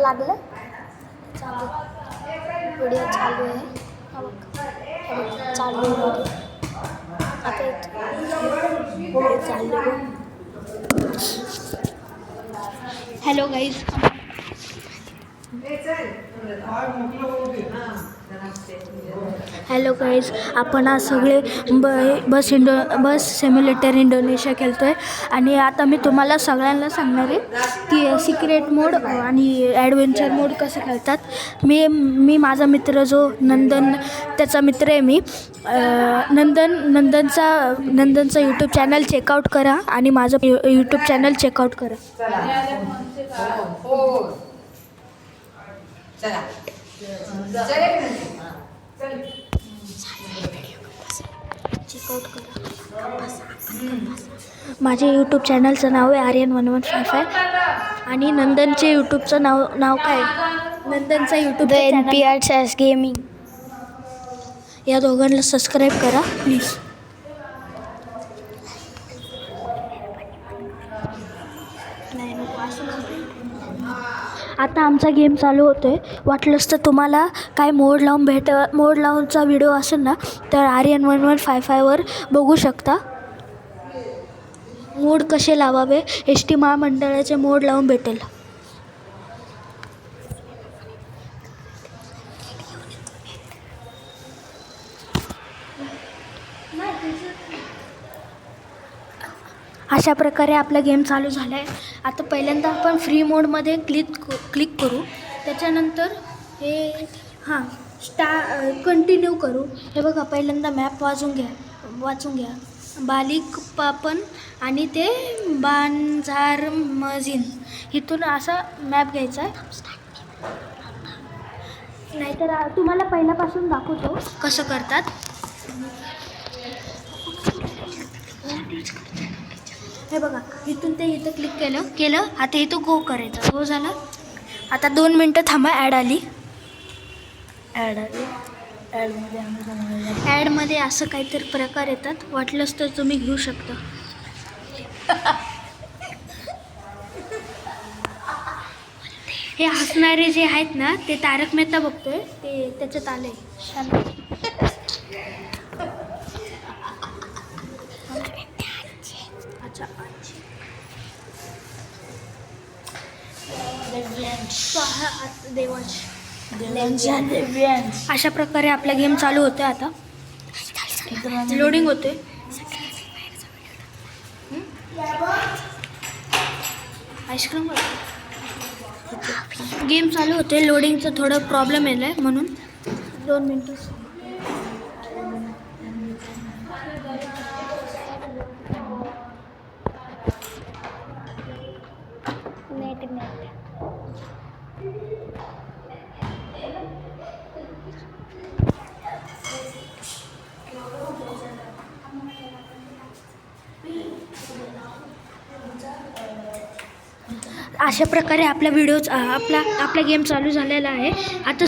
लागलं चालू व्हिडिओ चालू आहे चालू व्हिडिओ आता व्हिडिओ चालू हॅलो गाईज हॅलो गाईज आपण आज सगळे बस सिम्युलेटर इंडोनेशिया खेळतो आहे आणि आता मी तुम्हाला सगळ्यांना सांगणार आहे की सिक्रेट मोड आणि ॲडव्हेंचर मोड कसं खेळतात. मी माझा मित्र जो नंदन त्याचा मित्र आहे मी नंदनचा यूट्यूब चॅनल चेकआउट करा आणि माझं यूट्यूब चॅनल चेकआउट करा. चेकआउट करा. माझ्या यूट्यूब चॅनलचं नाव आहे Aryan1155 आणि नंदनचे यूट्यूबचं नाव काय नंदनचा यूट्यूब NPR गेमिंग. या दोघांना सबस्क्राईब करा प्लीज. आता आमचा गेम चालू होतो आहे. वाटलंच तर तुम्हाला काय मोड लावूनचा व्हिडिओ असेल ना तर Aryan1155वर बघू शकता. मोड कसे लावावे ST महामंडळाचे मोड लावून भेटेल. अशा प्रकारे आपला गेम चालू झाला आहे. आता पहिल्यांदा आपण फ्री मोडमध्ये क्लिक करू. त्याच्यानंतर हे कंटिन्यू करू. हे बघा पहिल्यांदा मॅप वाचून घ्या बालिक पापन आणि ते बांजार मजीन इथून असा मॅप घ्यायचा आहे. नाहीतर तुम्हाला पहिल्यापासून दाखवतो कसं करतात. हे बघा इथून ते इथं क्लिक केलं आता इथं गो करायचं. गो झालं. आता 2 मिनटं थांबा. ॲडमध्ये असं काहीतरी प्रकार येतात. वाटलंच तर तुम्ही घेऊ शकता. हे हसणारे जे आहेत ना ते तारक मेहता बघतोय ते त्याच्यात आले. अशा प्रकारे आपला गेम चालू होतो. आता लोडिंग होते. आईस्क्रीम गेम चालू होते. लोडिंगचा थोडं प्रॉब्लेम येईल आहे म्हणून 2 मिनटं. अशा प्रकारे आपला गेम चालू झालेला आहे. आता